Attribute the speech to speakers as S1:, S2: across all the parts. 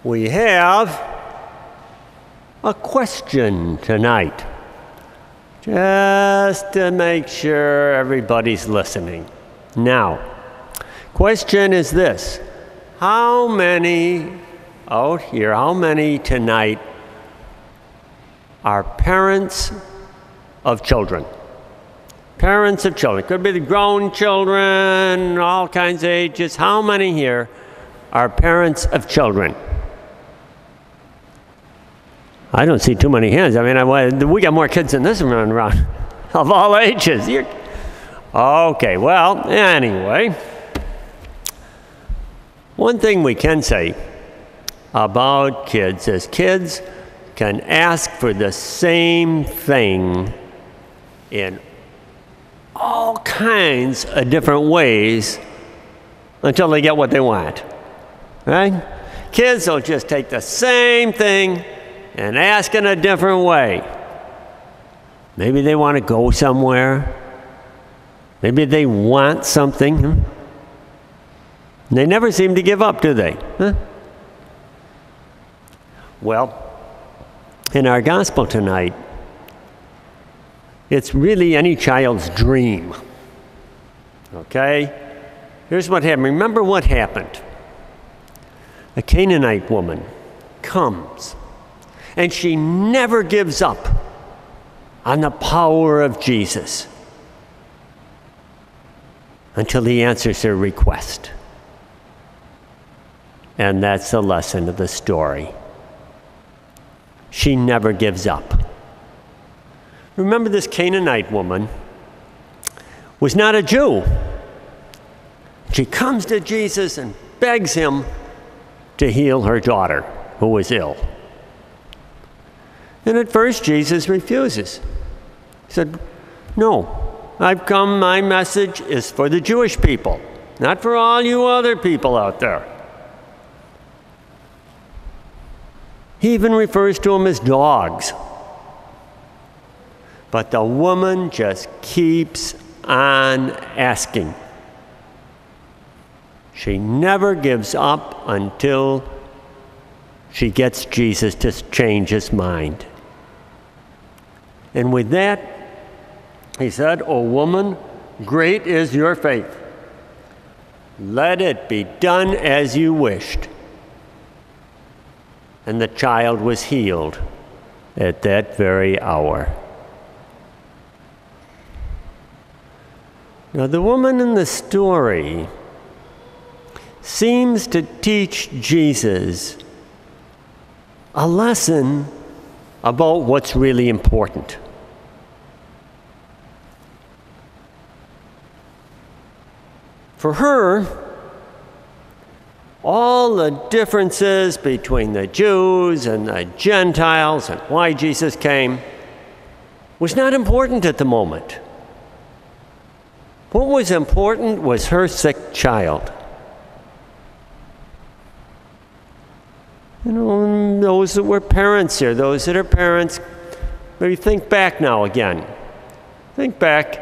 S1: we have a question tonight, just to make sure everybody's listening. Now, question is this: how many out here, how many tonight are parents of children? Parents of children. Could be the grown children, all kinds of ages. How many here are parents of children? I don't see too many hands. I mean, we got more kids than this running around of all ages. Okay, well, anyway. One thing we can say about kids is kids can ask for the same thing in all kinds of different ways until they get what they want, right? Kids will just take the same thing and ask in a different way. Maybe they want to go somewhere. Maybe they want something. They never seem to give up, do they? Huh? Well, in our gospel tonight, it's really any child's dream. Okay? Here's what happened. Remember what happened. A Canaanite woman comes, and she never gives up on the power of Jesus until he answers her request. And that's the lesson of the story. She never gives up. Remember, this Canaanite woman was not a Jew. She comes to Jesus and begs him to heal her daughter, who was ill. And at first, Jesus refuses. He said, "No, I've come, my message is for the Jewish people, not for all you other people out there." He even refers to them as dogs. But the woman just keeps on asking. She never gives up until she gets Jesus to change his mind. And with that, he said, "O woman, great is your faith. Let it be done as you wished." And the child was healed at that very hour. Now, the woman in the story seems to teach Jesus a lesson about what's really important. For her, all the differences between the Jews and the Gentiles and why Jesus came was not important at the moment. What was important was her sick child. You know, those that were parents here, those that are parents, maybe think back now again. Think back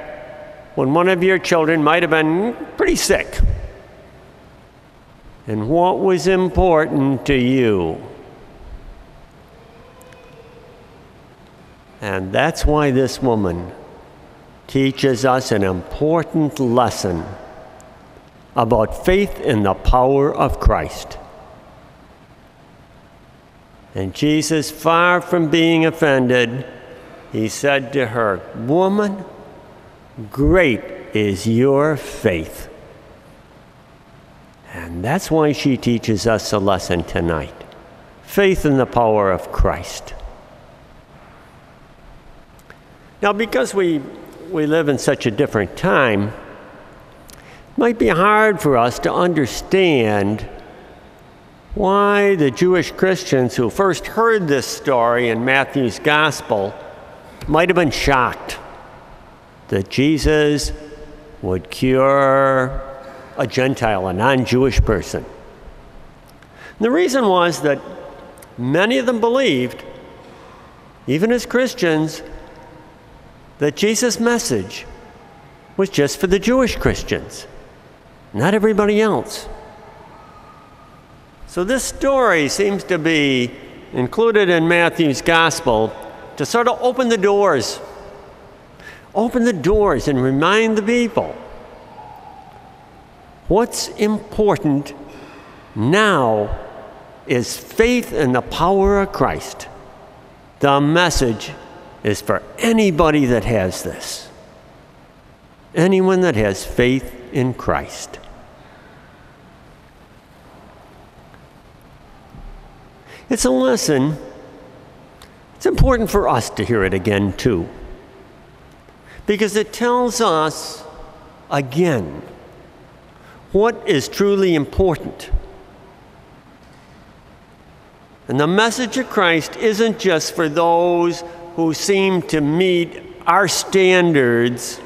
S1: when one of your children might have been pretty sick. And what was important to you? And that's why this woman teaches us an important lesson about faith in the power of Christ. And Jesus, far from being offended, he said to her, "Woman, great is your faith." And that's why she teaches us a lesson tonight. Faith in the power of Christ. Now, because we live in such a different time, it might be hard for us to understand why the Jewish Christians who first heard this story in Matthew's gospel might have been shocked that Jesus would cure a Gentile, a non-Jewish person. And the reason was that many of them believed, even as Christians, that Jesus' message was just for the Jewish Christians, not everybody else. So this story seems to be included in Matthew's gospel to sort of open the doors and remind the people what's important now is faith in the power of Christ. The message is for anybody that has this. Anyone that has faith in Christ. It's a lesson. It's important for us to hear it again, too, because it tells us, again, what is truly important. And the message of Christ isn't just for those who seem to meet our standards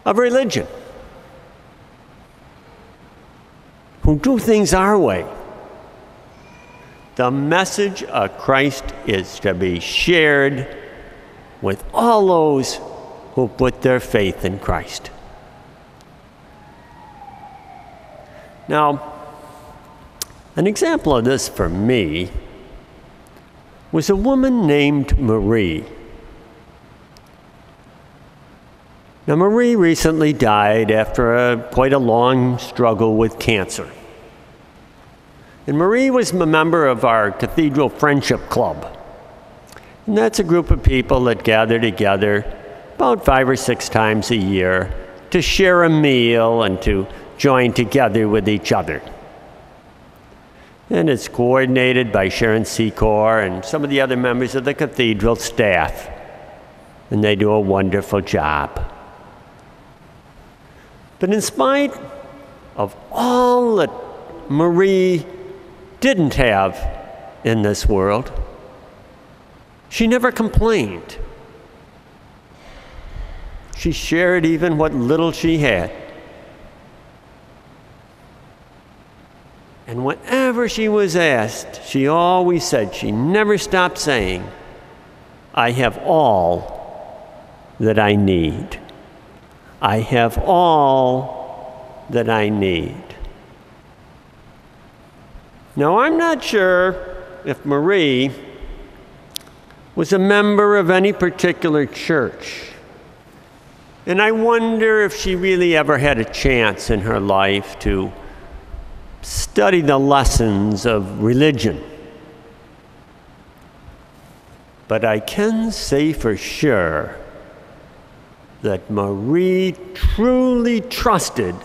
S1: of religion, who do things our way. The message of Christ is to be shared with all those who put their faith in Christ. Now, an example of this for me was a woman named Marie. Now, Marie recently died after quite a long struggle with cancer. And Marie was a member of our Cathedral Friendship Club. And that's a group of people that gather together about 5 or 6 times a year to share a meal and to join together with each other. And it's coordinated by Sharon Secor and some of the other members of the Cathedral staff. And they do a wonderful job. But in spite of all that Marie didn't have in this world, she never complained. She shared even what little she had. And whenever she was asked, she always said, she never stopped saying, "I have all that I need. I have all that I need." Now, I'm not sure if Marie was a member of any particular church. And I wonder if she really ever had a chance in her life to study the lessons of religion. But I can say for sure that Marie truly trusted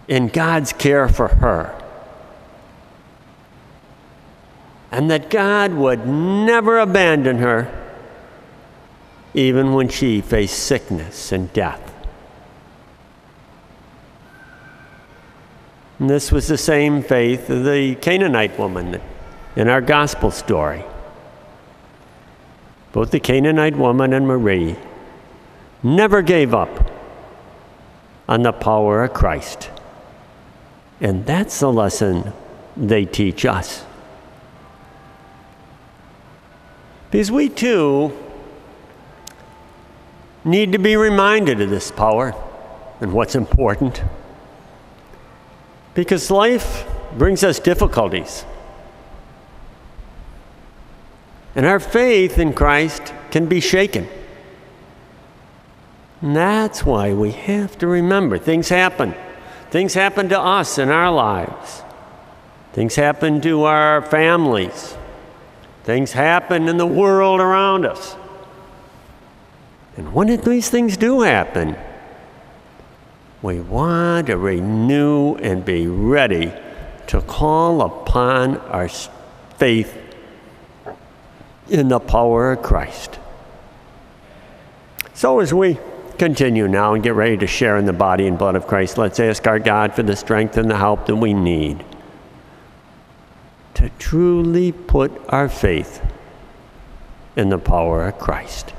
S1: in God's care for her, and that God would never abandon her even when she faced sickness and death. And this was the same faith of the Canaanite woman in our gospel story. Both the Canaanite woman and Marie never gave up on the power of Christ. And that's the lesson they teach us. Because we too need to be reminded of this power and what's important. Because life brings us difficulties. And our faith in Christ can be shaken. And that's why we have to remember things happen. Things happen to us in our lives. Things happen to our families. Things happen in the world around us. And when these things do happen, we want to renew and be ready to call upon our faith in the power of Christ. So as we continue now and get ready to share in the body and blood of Christ, let's ask our God for the strength and the help that we need to truly put our faith in the power of Christ.